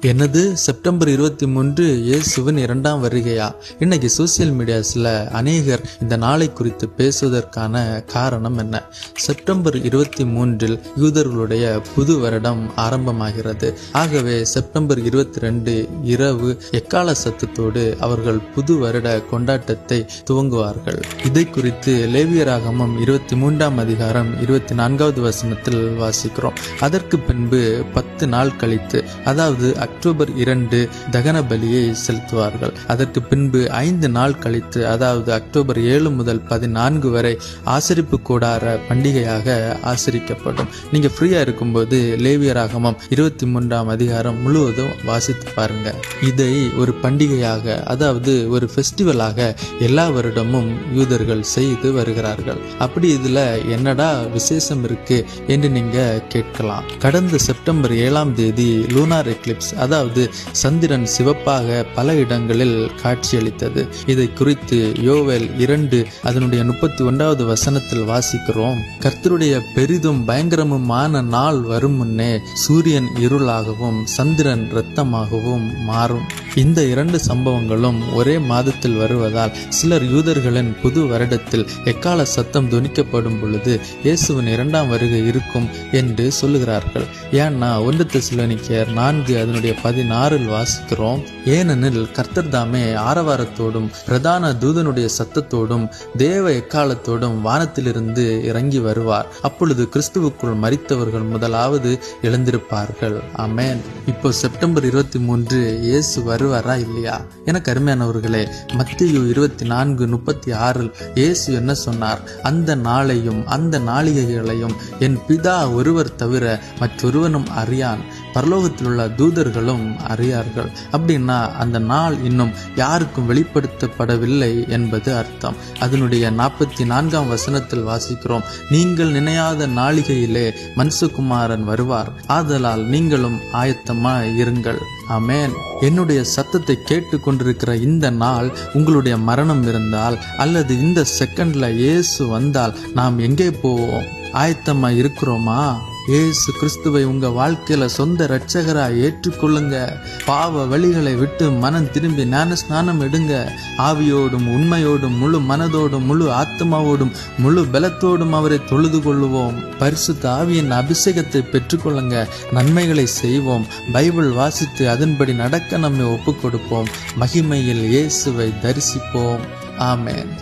என்னது செப்டம்பர் 23 இயேசுவின் 2ஆம் வருகையா? இன்னைக்கு சோசியல் மீடியாஸ்ல அநேகர் இந்த நாளை குறித்து பேசுவதற்கான காரணம் என்ன? செப்டம்பர் 23 யூதர்களுடைய புது வருடம் ஆரம்பமாகிறது. ஆகவே செப்டம்பர் 22 இரவு எக்கால சத்தத்தோடு அவர்கள் புது வருட கொண்டாட்டத்தை துவங்குவார்கள். இதை குறித்து லேவியராகமம் 23ஆம் அதிகாரம் 24வது வசனத்தில் வாசிக்கிறோம். அதற்கு பின்பு 10 நாள் கழித்து, அதாவது அக்டோபர் 2 தகன பலியை செலுத்துவார்கள். அதற்கு பின்பு 5 நாள் கழித்து, அதாவது அக்டோபர் 7 முதல் 14 வரை ஆசரிப்பு கூடார பண்டிகையாக ஆசரிக்கப்படும். நீங்க ஃப்ரீயா இருக்கும்போது லேவியராகமம் 23ஆம் அதிகாரம் முழுவதும் வாசித்து பாருங்க. இதை ஒரு பண்டிகையாக, அதாவது ஒரு ஃபெஸ்டிவலாக எல்லா வருடமும் யூதர்கள் செய்து வருகிறார்கள். அப்படி இதுல என்னடா விசேஷம் இருக்கு என்று நீங்க கேட்கலாம். கடந்த செப்டம்பர் 7ஆம் தேதி லூனார் எக்லிப்ஸ், அதாவது சந்திரன் சிவப்பாக பல இடங்களில் காட்சியளித்தது. இதை குறித்து யோவேல் 2 அதனுடைய 31வது வசனத்தில் வாசிக்கிறோம். கர்த்தருடைய பெரிதும் பயங்கரமுமான நாள் வரும் முன்னே சூரியன் இருளாகவும் சந்திரன் இரத்தமாகவும் மாறும். இந்த 2 சம்பவங்களும் ஒரே மாதத்தில் வருவதால் சிலர் யூதர்களின் புது வருடத்தில் எக்கால சத்தம் துணிக்கப்படும் பொழுது இயேசுவின் 2ஆம் வருகை இருக்கும் என்று சொல்லுகிறார்கள். ஏன்னா 1 தெசலோனிக்கேயர் 4 அதனுடைய 16 வாசிக்கிறோம். ஏனெனில் கர்த்தர் தாமே ஆரவாரத்தோடும் பிரதான தூதனுடைய சத்தத்தோடும் தேவ எக்காலத்தோடும் வானத்திலிருந்து இறங்கி வருவார். அப்பொழுது கிறிஸ்துவுக்குள் மரித்தவர்கள் முதலாவது எழுந்திருப்பார்கள். ஆமென். இப்போ செப்டம்பர் 23 இயேசு வருவாரா இல்லையா? எனக்கு அருமையானவர்களே, மத்தேயு 24:36 இயேசு என்ன சொன்னார்? அந்த நாளையும் அந்த நாளிகைகளையும் என் பிதா ஒருவர் தவிர மற்றொருவனும் அறியான், பரலோகத்தில் உள்ள தூதர்களும் அறியார்கள். அப்படின்னா அந்த நாள் இன்னும் யாருக்கும் வெளிப்படுத்தப்படவில்லை என்பது அர்த்தம். அதனுடைய 44ஆம் வசனத்தில் வாசிக்கிறோம், நீங்கள் நினையாத நாளிகையிலே மனுஷகுமாரன் வருவார், ஆதலால் நீங்களும் ஆயத்தமாய் இருங்கள். ஆமென். என்னுடைய சத்தத்தை கேட்டு கொண்டிருக்கிற இந்த நாள் உங்களுடைய மரணம் இருந்தால், அல்லது இந்த செகண்ட்ல இயேசு வந்தால் நாம் எங்கே போவோம்? ஆயத்தமா இருக்கிறோமா? இயேசு கிறிஸ்துவை உங்க வாழ்க்கையில சொந்த இரட்சகராய் ஏற்றுக்கொள்ளுங்க. பாவ வழிகளை விட்டு மனம் திரும்பி ஞான ஸ்நானம் எடுங்க. ஆவியோடும் உண்மையோடும் முழு மனதோடும் முழு ஆத்மாவோடும் முழு பலத்தோடும் அவரை தொழுது கொள்ளுவோம். பரிசுத்த ஆவியின் அபிஷேகத்தை பெற்றுக்கொள்ளுங்க. நன்மைகளை செய்வோம். பைபிள் வாசித்து அதன்படி நடக்க நம்மை ஒப்புக் கொடுப்போம். மகிமையில் இயேசுவை தரிசிப்போம். ஆமென்.